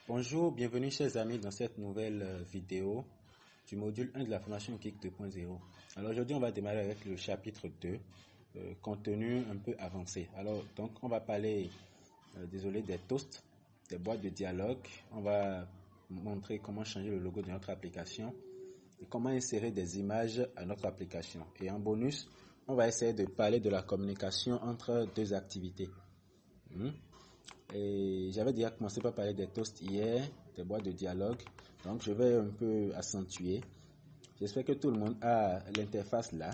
Bonjour, bienvenue chers amis dans cette nouvelle vidéo du module 1 de la formation Geek 2.0. Alors aujourd'hui on va démarrer avec le chapitre 2, contenu un peu avancé. Alors donc on va parler, des toasts, des boîtes de dialogue. On va montrer comment changer le logo de notre application et comment insérer des images à notre application. Et en bonus, on va essayer de parler de la communication entre deux activités. Et j'avais déjà commencé par parler des toasts hier, des boîtes de dialogue. Donc je vais un peu accentuer. J'espère que tout le monde a l'interface là.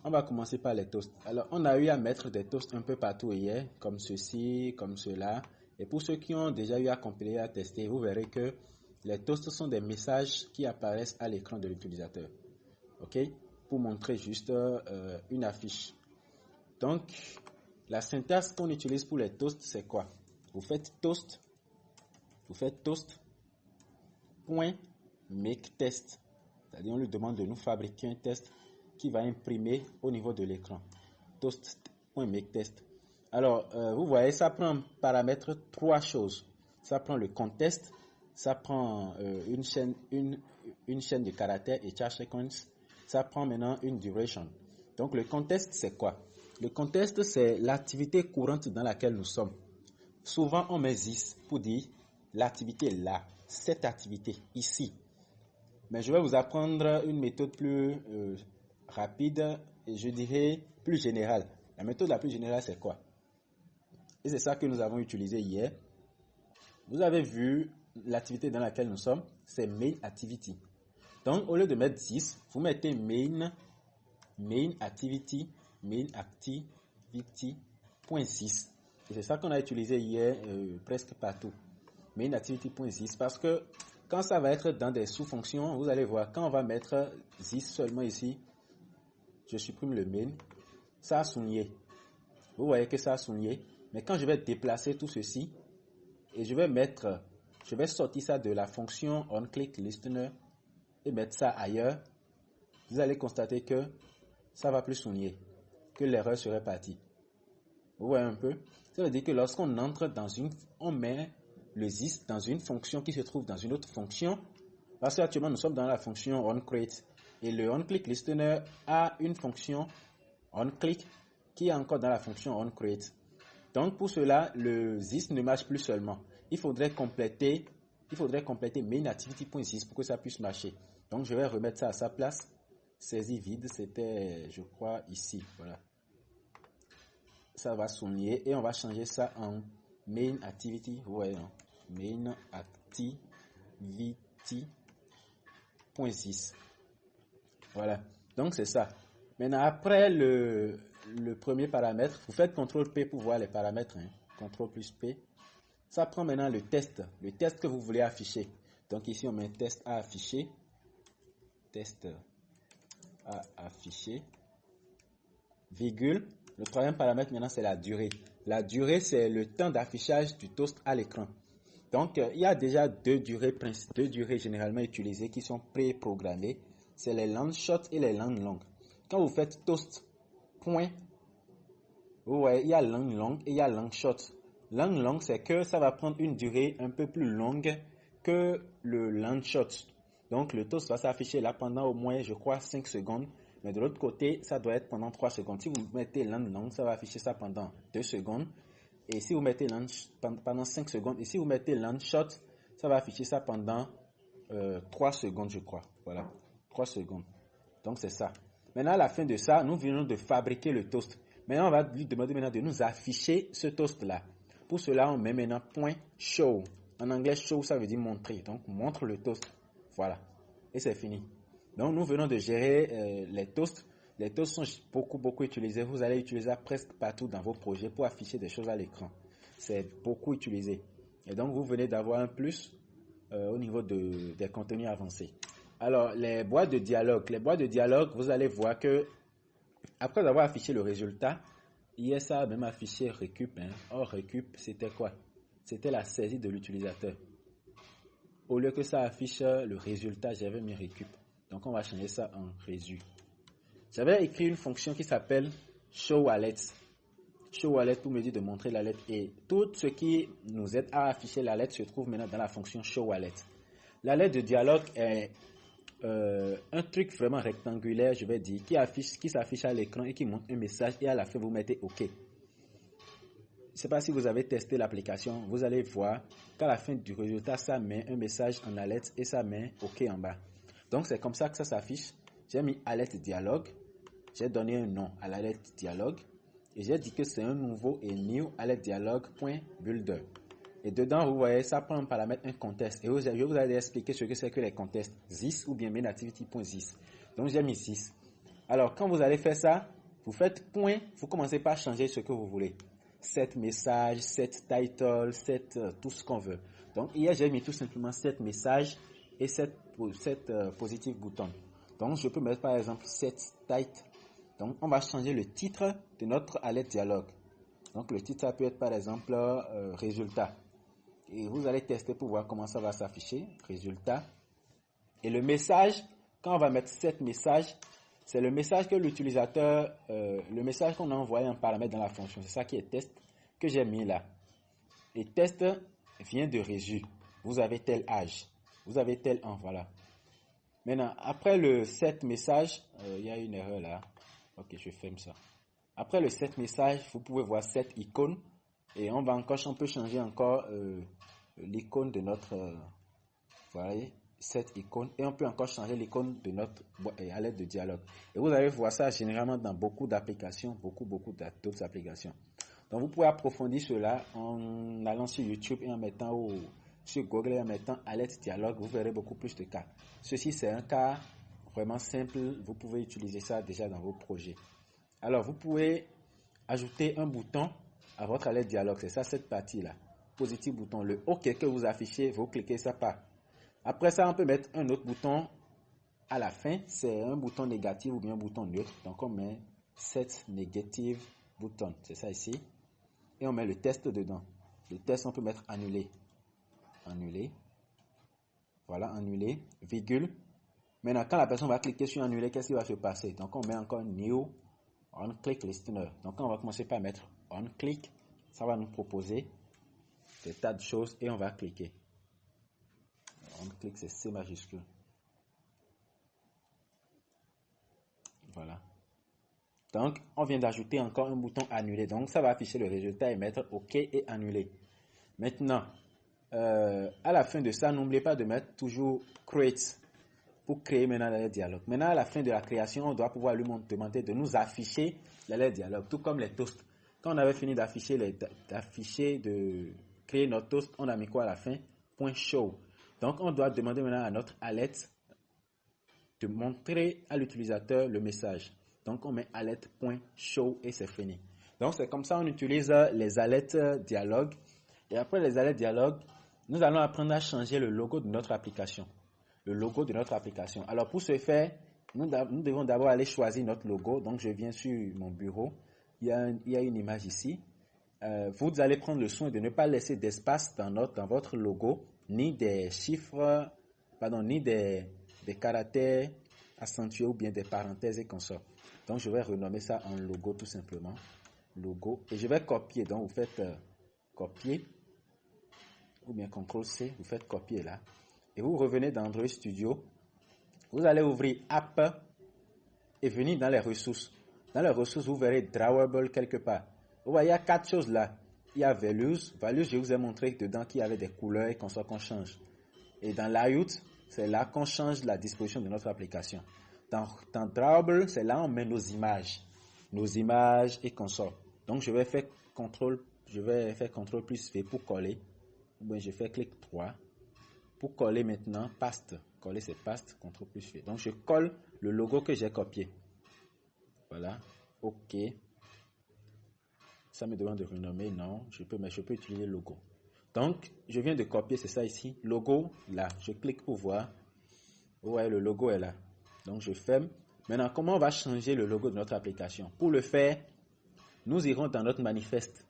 On va commencer par les toasts. Alors on a eu à mettre des toasts un peu partout hier, comme ceci, comme cela. Et pour ceux qui ont déjà eu à compiler et à tester, vous verrez que les toasts sont des messages qui apparaissent à l'écran de l'utilisateur. Ok? Pour montrer juste une affiche. Donc, la syntaxe qu'on utilise pour les toasts, c'est quoi? Vous faites toast, point make test. C'est-à-dire, on lui demande de nous fabriquer un test qui va imprimer au niveau de l'écran. Toast.make test. Alors, vous voyez, ça prend en paramètre trois choses. Ça prend le contest, ça prend une chaîne de caractères et char sequence. Ça prend maintenant une duration. Donc, le contest, c'est quoi? Le contest, c'est l'activité courante dans laquelle nous sommes. Souvent, on met this pour dire l'activité là, cette activité ici. Mais je vais vous apprendre une méthode plus rapide et je dirais plus générale. La méthode la plus générale, c'est quoi? Et c'est ça que nous avons utilisé hier. Vous avez vu l'activité dans laquelle nous sommes, c'est main activity. Donc, au lieu de mettre this, vous mettez main activity, main.activity.sys. Et c'est ça qu'on a utilisé hier presque partout. Main activity.sys parce que quand ça va être dans des sous-fonctions, vous allez voir, quand on va mettre this seulement ici, je supprime le main, ça a souligné. Vous voyez que ça a souligné. Mais quand je vais déplacer tout ceci, et je vais sortir ça de la fonction onClickListener et mettre ça ailleurs, vous allez constater que ça va plus souligner, que l'erreur serait partie. Vous voyez un peu? Ça veut dire que lorsqu'on entre on met le this dans une fonction qui se trouve dans une autre fonction, parce qu'actuellement nous sommes dans la fonction onCreate et le onClickListener a une fonction onClick qui est encore dans la fonction onCreate. Donc pour cela, le this ne marche plus seulement. Il faudrait compléter main.activity.sys pour que ça puisse marcher. Donc je vais remettre ça à sa place. Saisie vide, c'était, je crois, ici. Voilà. Ça va souligner et on va changer ça en main activity. Vous voyez, non? Main activity.sys. Voilà. Donc c'est ça. Maintenant, après le premier paramètre, vous faites CTRL-P pour voir les paramètres. CTRL plus P. Ça prend maintenant le test que vous voulez afficher. Donc ici, on met test à afficher. Test à afficher. Virgule. Le troisième paramètre maintenant, c'est la durée. La durée, c'est le temps d'affichage du toast à l'écran. Donc, il y a déjà deux durées généralement utilisées qui sont pré-programmées. C'est les long short et les long long. Quand vous faites toast, point, vous voyez, il y a long long et il y a long short. Long long, c'est que ça va prendre une durée un peu plus longue que le long short. Donc, le toast va s'afficher là pendant au moins, je crois, 5 secondes. Mais de l'autre côté, ça doit être pendant 3 secondes. Si vous mettez long long, ça va afficher ça pendant 2 secondes. Et si vous mettez long pendant 5 secondes. Et si vous mettez long short, ça va afficher ça pendant 3 secondes, je crois. Voilà, 3 secondes. Donc, c'est ça. Maintenant, à la fin de ça, nous venons de fabriquer le toast. Maintenant, on va lui demander maintenant de nous afficher ce toast-là. Pour cela, on met maintenant point show. En anglais, show, ça veut dire montrer. Donc, montre le toast. Voilà. Et c'est fini. Donc, nous venons de gérer les toasts. Les toasts sont beaucoup utilisés. Vous allez utiliser ça presque partout dans vos projets pour afficher des choses à l'écran. C'est beaucoup utilisé. Et donc, vous venez d'avoir un plus au niveau des contenus avancés. Alors, les boîtes de dialogue, vous allez voir que après avoir affiché le résultat, hier ça a même affiché récup. Or, récup, c'était quoi? C'était la saisie de l'utilisateur. Au lieu que ça affiche le résultat, j'avais mis récup. Donc, on va changer ça en résu. J'avais écrit une fonction qui s'appelle show alerts. show wallet pour me dire de montrer la lettre. Et tout ce qui nous aide à afficher la lettre se trouve maintenant dans la fonction show wallet. La lettre de dialogue est un truc vraiment rectangulaire, je vais dire, qui s'affiche à l'écran et qui montre un message et à la fin vous mettez OK. Je ne sais pas si vous avez testé l'application, vous allez voir qu'à la fin du résultat, ça met un message en alerte et ça met OK en bas. Donc c'est comme ça que ça s'affiche. J'ai mis alerte dialogue, j'ai donné un nom à l'alerte dialogue et j'ai dit que c'est un nouveau et new alert dialogue.builder. Et dedans, vous voyez, ça prend un paramètre, un contexte. Et je vous ai expliqué ce que c'est que les contextes. This ou bien main-activity.this. Donc, j'ai mis 6. Alors, quand vous allez faire ça, vous faites point, vous commencez par changer ce que vous voulez. Set message, set title, set tout ce qu'on veut. Donc, hier, j'ai mis tout simplement set message et set positive bouton. Donc, je peux mettre par exemple set title. Donc, on va changer le titre de notre alerte dialogue. Donc, le titre, ça peut être par exemple résultat. Et vous allez tester pour voir comment ça va s'afficher. Résultat. Et le message, quand on va mettre set message, c'est le message que l'utilisateur, le message qu'on a envoyé en paramètre dans la fonction. C'est ça qui est test que j'ai mis là. Et test vient de résu. Vous avez tel âge. Vous avez tel an. Voilà. Maintenant, après le set message, il y a une erreur là. Ok, je ferme ça. Après le set message, vous pouvez voir set icône. Et on peut changer encore l'icône de notre, voyez, cette icône. Et on peut encore changer l'icône de notre alerte de dialogue. Et vous allez voir ça généralement dans beaucoup d'applications, beaucoup d'autres applications. Donc vous pouvez approfondir cela en allant sur YouTube et en mettant sur Google et en mettant alerte dialogue. Vous verrez beaucoup plus de cas. Ceci c'est un cas vraiment simple. Vous pouvez utiliser ça déjà dans vos projets. Alors vous pouvez ajouter un bouton à votre alerte dialogue. C'est ça cette partie-là. Positif bouton. Le OK que vous affichez, vous cliquez ça part. Après ça, on peut mettre un autre bouton à la fin. C'est un bouton négatif ou bien un bouton neutre. Donc on met set negative button. C'est ça ici. Et on met le test dedans. Le test, on peut mettre annuler. Annuler. Voilà, annuler. Virgule. Maintenant, quand la personne va cliquer sur annuler, qu'est-ce qui va se passer? Donc on met encore new on click listener. Donc on va commencer par mettre on click. Ça va nous proposer des tas de choses et on va cliquer. On clique, c'est C majuscule. Voilà. Donc, on vient d'ajouter encore un bouton annuler. Donc, ça va afficher le résultat et mettre OK et annuler. Maintenant, à la fin de ça, n'oubliez pas de mettre toujours create pour créer maintenant le dialogue. Maintenant, à la fin de la création, on doit pouvoir lui demander de nous afficher le dialogue, tout comme les toasts. Quand on avait fini de créer notre toast, on a mis quoi à la fin? Point show. Donc, on doit demander maintenant à notre alerte de montrer à l'utilisateur le message. Donc, on met alerte.show et c'est fini. Donc, c'est comme ça on utilise les alertes dialogue. Et après les alertes dialogue, nous allons apprendre à changer le logo de notre application. Le logo de notre application. Alors, pour ce faire, nous devons d'abord aller choisir notre logo. Donc, je viens sur mon bureau. Il y a une image ici. Vous allez prendre le soin de ne pas laisser d'espace dans votre logo, ni des chiffres, ni des caractères accentués ou bien des parenthèses et consorts. Donc, je vais renommer ça en logo tout simplement. Logo. Et je vais copier. Donc, vous faites copier ou bien CTRL-C. Vous faites copier là. Et vous revenez dans Android Studio. Vous allez ouvrir App et venir dans les ressources. Dans les ressources, vous verrez Drawable quelque part. Vous voyez, il y a 4 choses là. Il y a Values. Values, je vous ai montré dedans qu'il y avait des couleurs et qu'on change. Et dans Layout, c'est là qu'on change la disposition de notre application. Dans Drawable, c'est là où on met nos images et consorts. Donc, je vais faire CTRL plus V pour coller. Ou bien je fais clic 3. Pour coller maintenant, paste. Coller, c'est paste, CTRL plus V. Donc, je colle le logo que j'ai copié. Voilà. OK. Ça me demande de renommer. Non, je peux utiliser le logo. Donc, je viens de copier, c'est ça ici. Logo, là. Je clique pour voir. Vous voyez, le logo est là. Donc, je ferme. Maintenant, comment on va changer le logo de notre application? Pour le faire, nous irons dans notre manifeste.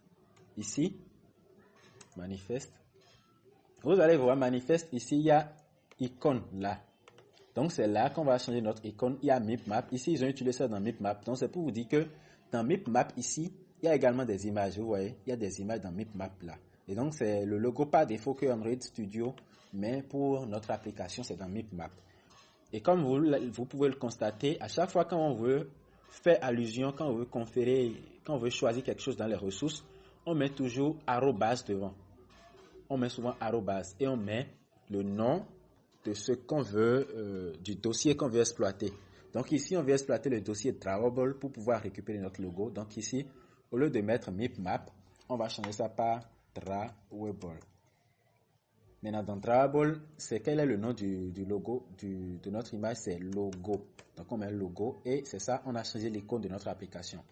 Ici, manifeste. Vous allez voir manifeste. Ici, il y a icône là. Donc, c'est là qu'on va changer notre icône. Il y a Mipmap. Ici, ils ont utilisé ça dans Mipmap. Donc, c'est pour vous dire que dans Mipmap, ici, il y a également des images, vous voyez, il y a des images dans Mipmap là. Et donc, c'est le logo par défaut que Android Studio, mais pour notre application, c'est dans Mipmap. Et comme vous pouvez le constater, à chaque fois quand on veut faire allusion, quand on veut conférer, quand on veut choisir quelque chose dans les ressources, on met toujours arrobas devant. On met souvent arrobas et on met le nom de ce qu'on veut, du dossier qu'on veut exploiter. Donc ici, on veut exploiter le dossier Drawable pour pouvoir récupérer notre logo. Donc ici, au lieu de mettre Mipmap, on va changer ça par Drawable. Maintenant, dans Drawable, quel est le nom du logo de notre image? C'est logo. Donc, on met logo et c'est ça, on a changé l'icône de notre application.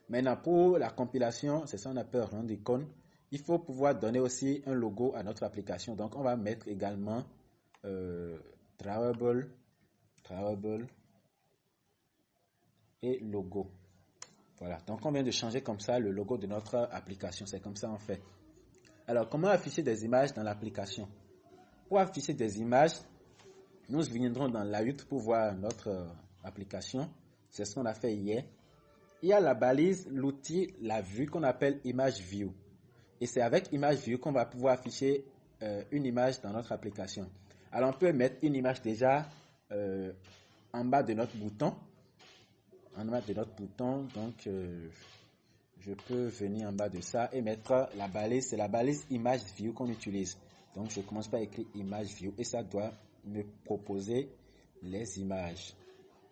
Maintenant, pour la compilation, c'est ça, on appelle rendre icône. Il faut pouvoir donner aussi un logo à notre application. Donc, on va mettre également Drawable et logo. Voilà. Donc, on vient de changer comme ça le logo de notre application. C'est comme ça on fait. Alors, comment afficher des images dans l'application? Pour afficher des images, nous viendrons dans Layout pour voir notre application. C'est ce qu'on a fait hier. Il y a la balise, l'outil, la vue qu'on appelle Image View. Et c'est avec Image View qu'on va pouvoir afficher une image dans notre application. Alors, on peut mettre une image déjà en bas de notre bouton. En bas de notre bouton, donc je peux venir en bas de ça et mettre la balise. C'est la balise Image View qu'on utilise. Donc, je commence par écrire Image View et ça doit me proposer les images.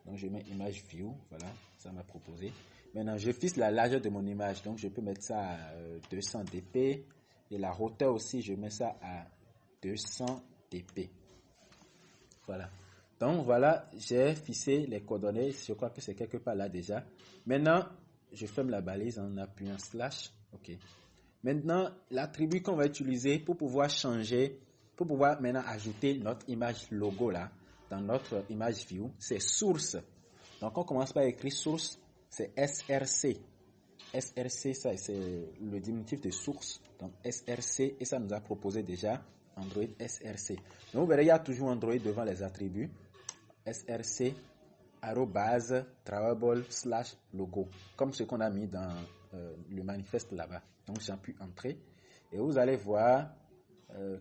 Donc, je mets Image View. Voilà, ça m'a proposé. Maintenant, je fixe la largeur de mon image. Donc, je peux mettre ça à 200 dp. Et la hauteur aussi, je mets ça à 200 dp. Voilà. Donc, voilà, j'ai fixé les coordonnées. Je crois que c'est quelque part là déjà. Maintenant, je ferme la balise en appuyant slash. OK. Maintenant, l'attribut qu'on va utiliser pour pouvoir changer, pour pouvoir maintenant ajouter notre image logo là, dans notre image view, c'est source. Donc, on commence par écrire source, c'est SRC. SRC, ça, c'est le diminutif de source. Donc, SRC, et ça nous a proposé déjà Android SRC. Donc, vous verrez, il y a toujours Android devant les attributs. SRC, arrobase, drawable, /logo. Comme ce qu'on a mis dans le manifeste là-bas. Donc, j'appuie entrer. Et vous allez voir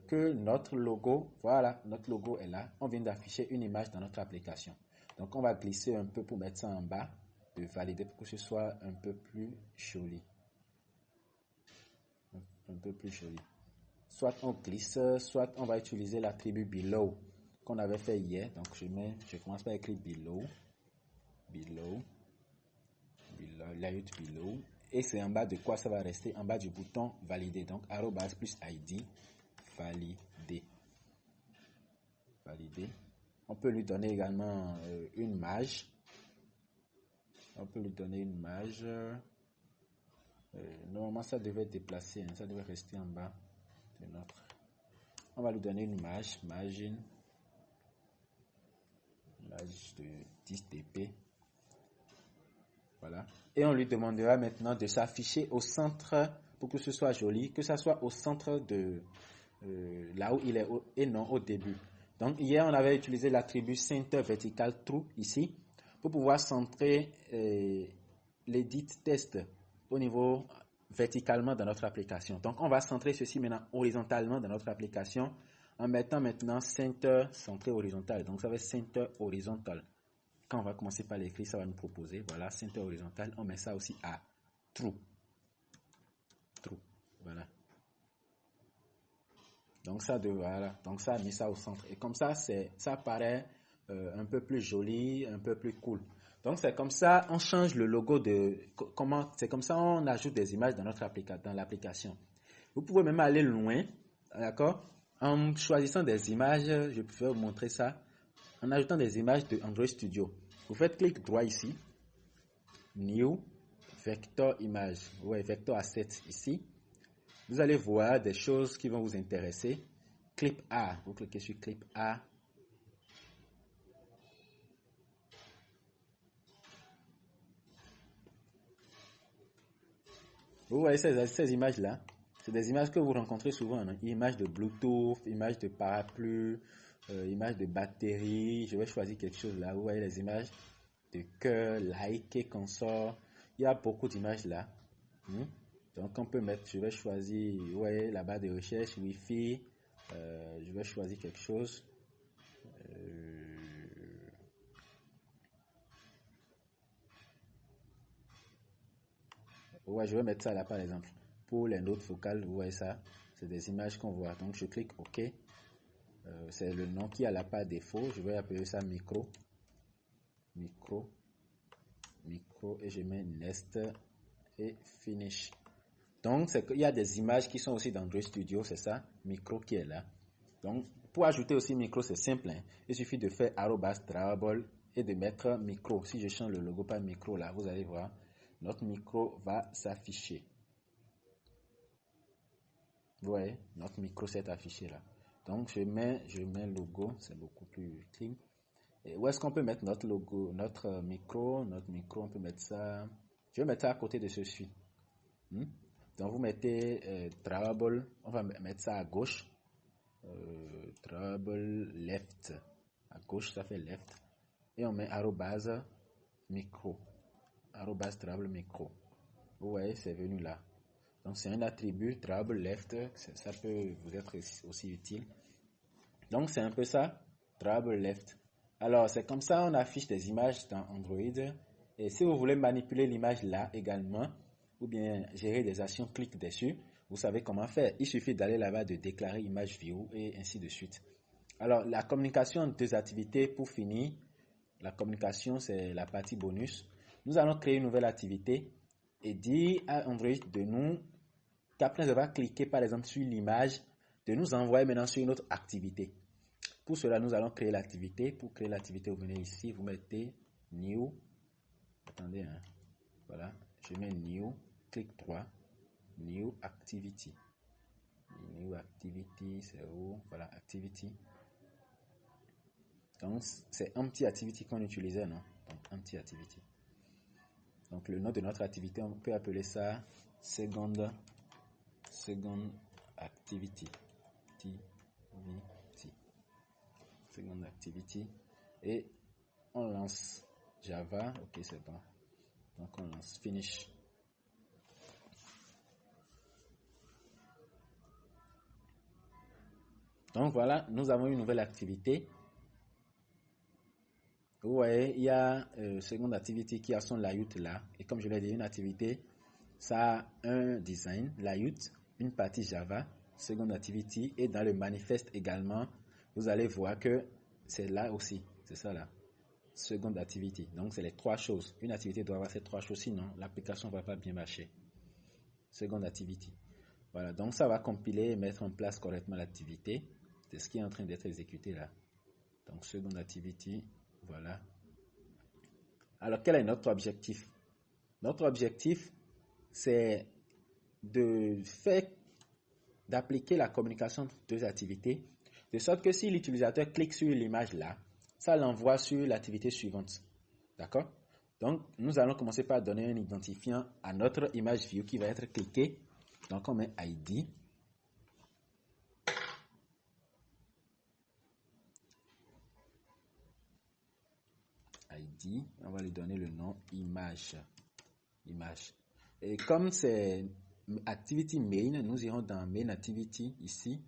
que notre logo, voilà, notre logo est là. On vient d'afficher une image dans notre application. Donc, on va glisser un peu pour mettre ça en bas, de valider pour que ce soit un peu plus joli. Un peu plus joli. Soit on glisse, soit on va utiliser l'attribut below qu'on avait fait hier. Donc, je commence par écrire below, layout below. Et c'est en bas de quoi ça va rester? En bas du bouton valider. Donc, arrobas plus ID, valider. On peut lui donner également une image. Normalement, ça devait être déplacé. Ça devait rester en bas de notre. On va lui donner une image. Image de 10 dp. Voilà. Et on lui demandera maintenant de s'afficher au centre pour que ce soit joli, que ça soit au centre de là où il est et non au début. Donc hier on avait utilisé l'attribut center vertical true ici pour pouvoir centrer l'edit test au niveau verticalement dans notre application. Donc on va centrer ceci maintenant horizontalement dans notre application en mettant maintenant center centré horizontal. Donc ça va être center horizontal. Quand on va commencer par l'écrire, ça va nous proposer, voilà, center horizontal, on met ça aussi à true. Voilà. Donc ça, donc ça a mis ça au centre. Et comme ça, ça paraît un peu plus joli, un peu plus cool. Donc c'est comme ça, on change le logo c'est comme ça on ajoute des images dans dans l'application. Vous pouvez même aller loin, d'accord? En choisissant des images, je peux vous montrer ça. En ajoutant des images de Android Studio. Vous faites clic droit ici, New, Vector Image, ouais, Vector Asset ici. Vous allez voir des choses qui vont vous intéresser. Clip A, vous cliquez sur Clip A. Vous voyez ces images-là? C'est des images que vous rencontrez souvent. Hein? Images de Bluetooth, images de parapluie, images de batterie. Je vais choisir quelque chose là. Vous voyez les images de cœur, like et consort. Il y a beaucoup d'images là. Donc on peut mettre, je vais choisir, vous voyez, la barre de recherche, Wi-Fi, je vais choisir quelque chose. Ouais, je vais mettre ça là par exemple. Pour les notes focales, vous voyez ça, c'est des images qu'on voit. Donc je clique OK. C'est le nom qui est à la par défaut. Je vais appeler ça micro. Micro. Et je mets Nest et Finish. Donc il y a des images qui sont aussi dans Android Studio, c'est ça, micro qui est là. Donc pour ajouter aussi micro, c'est simple. Il suffit de faire @drawable et de mettre micro. Si je change le logo par micro là, vous allez voir, notre micro va s'afficher. Vous voyez, notre micro s'est affiché là. Donc je mets logo, c'est beaucoup plus clean. Et où est-ce qu'on peut mettre notre logo, notre micro, on peut mettre ça. Je vais mettre ça à côté de ceci. Donc vous mettez drawable, on va mettre ça à gauche. Drawable left. À gauche, ça fait left. Et on met micro. Drawable micro. Vous voyez, c'est venu là. Donc c'est un attribut drawable left. Ça peut vous être aussi utile. Donc c'est un peu ça, drawable left. Alors c'est comme ça on affiche des images dans Android. Et si vous voulez manipuler l'image là également, ou bien gérer des actions, clique dessus, vous savez comment faire. Il suffit d'aller là-bas, de déclarer image view et ainsi de suite. Alors la communication entre deux activités, pour finir, la communication c'est la partie bonus. Nous allons créer une nouvelle activité et dire à Android de nous, qu'après avoir cliqué par exemple sur l'image, de nous envoyer maintenant sur une autre activité. Pour cela, nous allons créer l'activité. Pour créer l'activité, vous venez ici, vous mettez New. Attendez, voilà. Je mets New, clic 3, New Activity. New Activity, c'est où? Voilà, Activity. Donc, c'est Empty Activity qu'on utilisait, non? Donc, Empty Activity. Donc, le nom de notre activité, on peut appeler ça Second Activity. Second Activity. Et on lance Java. Ok, c'est bon. Donc, on lance Finish. Donc, voilà, nous avons une nouvelle activité. Vous voyez, il y a Second Activity qui a son layout là. Et comme je l'ai dit, une activité, ça a un design, layout, une partie Java, Second Activity. Et dans le manifeste également, vous allez voir que c'est là aussi. C'est ça là. Second Activity. Donc, c'est les trois choses. Une activité doit avoir ces trois choses, sinon l'application ne va pas bien marcher. Second Activity. Voilà. Donc, ça va compiler et mettre en place correctement l'activité. C'est ce qui est en train d'être exécuté là. Donc, Second Activity. Voilà. Alors, quel est notre objectif? Notre objectif, c'est d'appliquer la communication entre deux activités, de sorte que si l'utilisateur clique sur l'image là, ça l'envoie sur l'activité suivante. D'accord? Donc, nous allons commencer par donner un identifiant à notre image view qui va être cliquée. Donc, on met ID. ID, on va lui donner le nom image. Et comme c'est activity main, nous irons dans main activity ici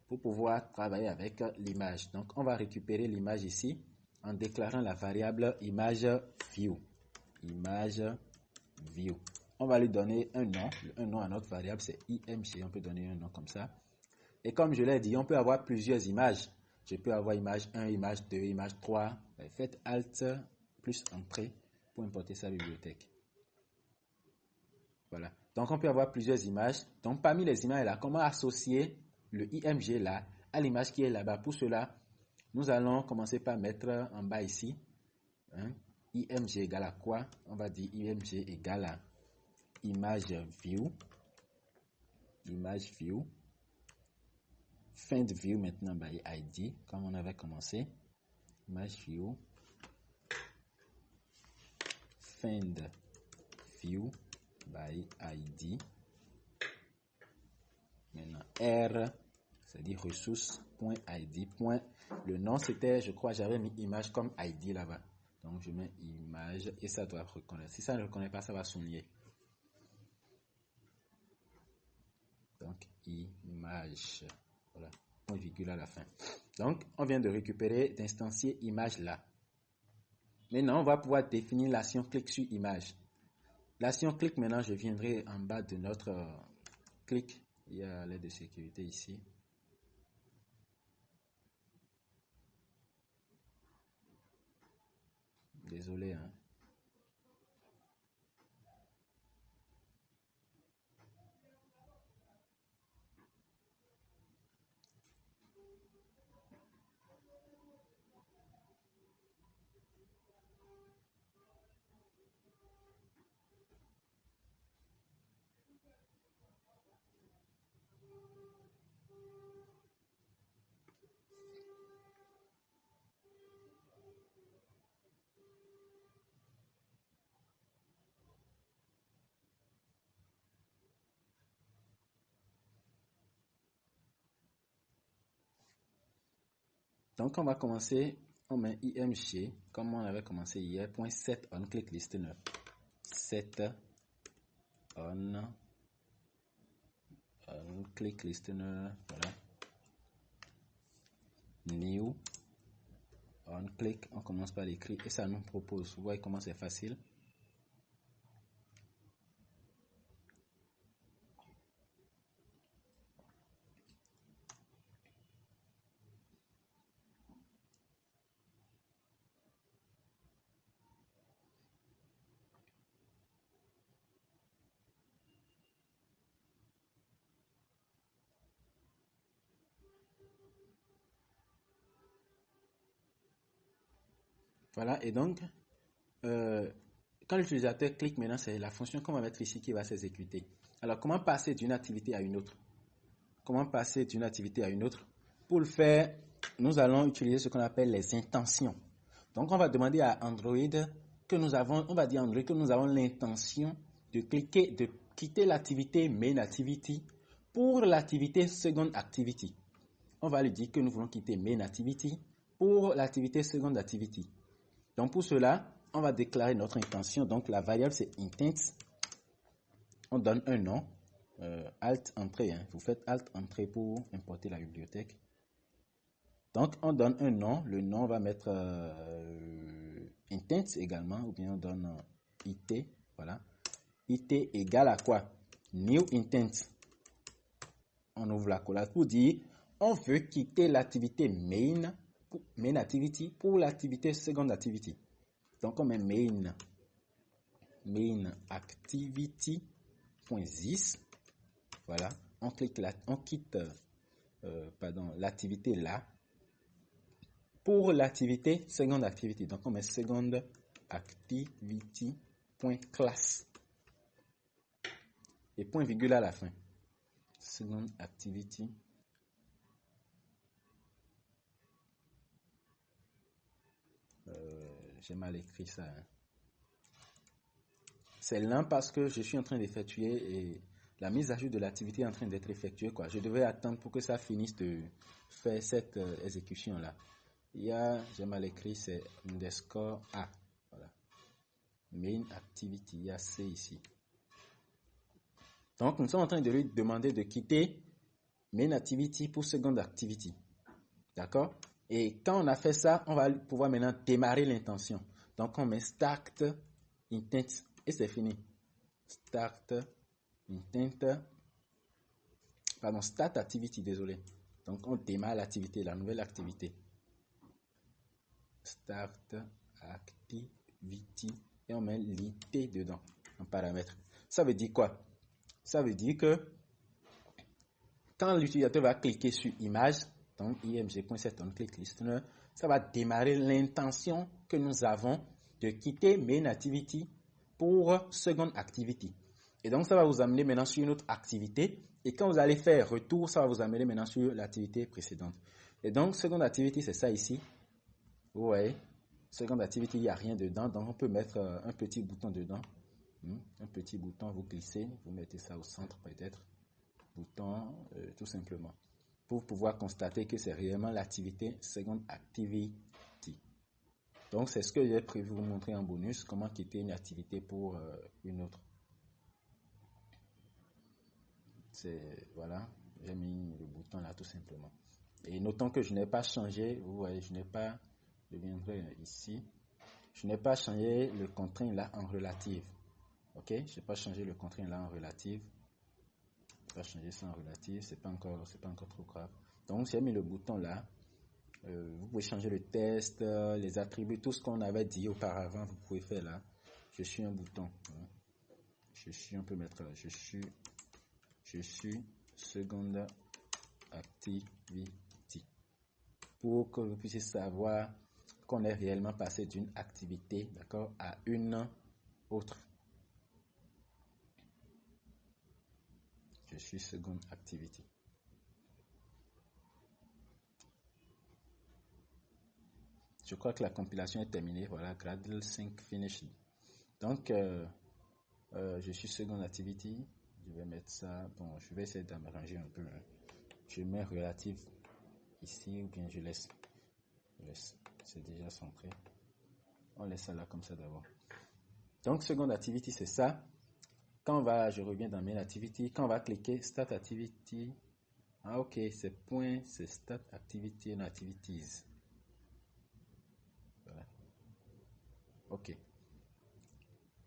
pour pouvoir travailler avec l'image. Donc, on va récupérer l'image ici en déclarant la variable image view. On va lui donner un nom. Un nom à notre variable, c'est img. On peut donner un nom comme ça. Et comme je l'ai dit, on peut avoir plusieurs images. Je peux avoir image 1, image 2, image 3. Faites Alt plus Entrée pour importer sa bibliothèque. Voilà. Donc, on peut avoir plusieurs images. Donc, parmi les images là, comment associer le img là à l'image qui est là-bas? Pour cela, nous allons commencer par mettre en bas ici. Img égale à quoi? On va dire img égale à image view. Fin de view maintenant by id, comme on avait commencé. Image view. Fin de view by id. Maintenant r, c'est-à-dire ressources.id. Le nom c'était, je crois, j'avais mis image comme id là-bas. Donc je mets image et ça doit reconnaître. Si ça ne reconnaît pas, ça va souligner. Donc, image. Voilà, point virgule à la fin. Donc, on vient de récupérer, d'instancier image là. Maintenant, on va pouvoir définir l'action clic sur image. L'action clic, maintenant, je viendrai en bas de notre clic. Il y a l'aide de sécurité ici. Désolé, hein. Donc, on va commencer, on met img, comme on avait commencé hier, point set on click listener. Set on click listener, voilà. New on click, on commence par l'écrire et ça nous propose, vous voyez comment c'est facile. Voilà, et donc, quand l'utilisateur clique maintenant, c'est la fonction qu'on va mettre ici qui va s'exécuter. Alors, comment passer d'une activité à une autre? Comment passer d'une activité à une autre? Pour le faire, nous allons utiliser ce qu'on appelle les intentions. Donc, on va demander à Android que nous avons, on va dire à Android que nous avons l'intention de cliquer, de quitter l'activité main activity pour l'activité second activity. On va lui dire que nous voulons quitter main activity pour l'activité second activity. Donc, pour cela, on va déclarer notre intention. Donc, la variable, c'est intent. On donne un nom. Alt entrée. Hein. Vous faites Alt entrée pour importer la bibliothèque. Donc, on donne un nom. Le nom, on va mettre intent également. Ou bien on donne it. Voilà. It égale à quoi? New intent. On ouvre la collage pour dire on veut quitter l'activité main activity pour l'activité second activity. Donc, on met main activity.this. Voilà. On clique là, on quitte l'activité là pour l'activité second activity. Donc, on met second activity.class et point virgule à la fin. Second activity. J'ai mal écrit ça. Hein. C'est lent parce que je suis en train d'effectuer et la mise à jour de l'activité est en train d'être effectuée. Quoi. Je devais attendre pour que ça finisse de faire cette exécution-là. J'ai mal écrit, c'est underscore A. Voilà. Main activity, il y a C ici. Donc, nous sommes en train de lui demander de quitter main activity pour second activity. D'accord? Et quand on a fait ça, on va pouvoir maintenant démarrer l'intention. Donc, on met start intent et c'est fini. Start intent. Pardon, start activity, désolé. Donc, on démarre l'activité, la nouvelle activité. Start activity et on met l'IT dedans en paramètre. Ça veut dire quoi? Ça veut dire que quand l'utilisateur va cliquer sur image, donc img.set on click listener, ça va démarrer l'intention que nous avons de quitter main activity pour second activity. Et donc, ça va vous amener maintenant sur une autre activité. Et quand vous allez faire retour, ça va vous amener maintenant sur l'activité précédente. Et donc, second activity, c'est ça ici. Vous voyez, second activity, il n'y a rien dedans. Donc, on peut mettre un petit bouton dedans. Un petit bouton, vous glissez, vous mettez ça au centre peut-être. Bouton, tout simplement. Pour pouvoir constater que c'est réellement l'activité second activity. Donc, c'est ce que j'ai prévu vous montrer en bonus, comment quitter une activité pour une autre. Voilà, j'ai mis le bouton là tout simplement. Et notons que je n'ai pas changé, vous voyez, je viendrai ici, je n'ai pas changé le contraint là en relative. Ok, je n'ai pas changé le contraint là en relative. Je vais pas changer ça en relative, c'est pas encore trop grave. Donc j'ai mis le bouton là. Vous pouvez changer le test, les attributs, tout ce qu'on avait dit auparavant, vous pouvez faire là. Je suis un bouton. On peut mettre là. Je suis seconde activity. Pour que vous puissiez savoir qu'on est réellement passé d'une activité, d'accord, à une autre. Je suis seconde activity. Je crois que la compilation est terminée. Voilà, Gradle 5 finished. Donc, je suis seconde activity. Je vais mettre ça. Bon, je vais essayer d'arranger un peu. Je mets relative ici ou bien je laisse. C'est déjà centré. On laisse ça là comme ça d'abord. Donc, seconde activity, c'est ça. Je reviens dans Main Activity. Quand on va cliquer Start Activity, ok, c'est Start Activity and Activities. Voilà. Ok.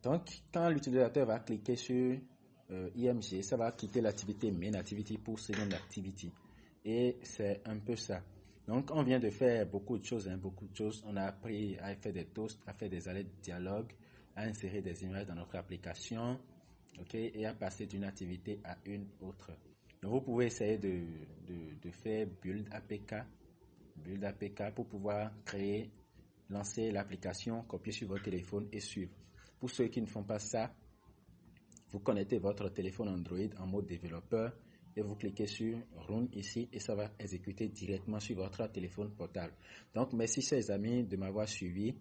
Donc, quand l'utilisateur va cliquer sur IMG, ça va quitter l'activité Main Activity pour Second Activity. Et c'est un peu ça. Donc, on vient de faire beaucoup de choses. On a appris à faire des toasts, à faire des alertes dialogues, à insérer des images dans notre application, et à passer d'une activité à une autre. Donc, vous pouvez essayer de faire Build APK pour pouvoir lancer l'application, copier sur votre téléphone et suivre. Pour ceux qui ne font pas ça, vous connectez votre téléphone Android en mode développeur et vous cliquez sur Run ici et ça va exécuter directement sur votre téléphone portable. Donc, merci chers amis de m'avoir suivi.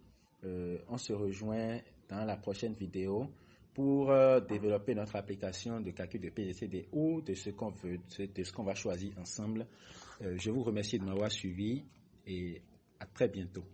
On se rejoint dans la prochaine vidéo pour développer notre application de calcul de PGCD ou de ce qu'on va choisir ensemble. Je vous remercie de m'avoir suivi et à très bientôt.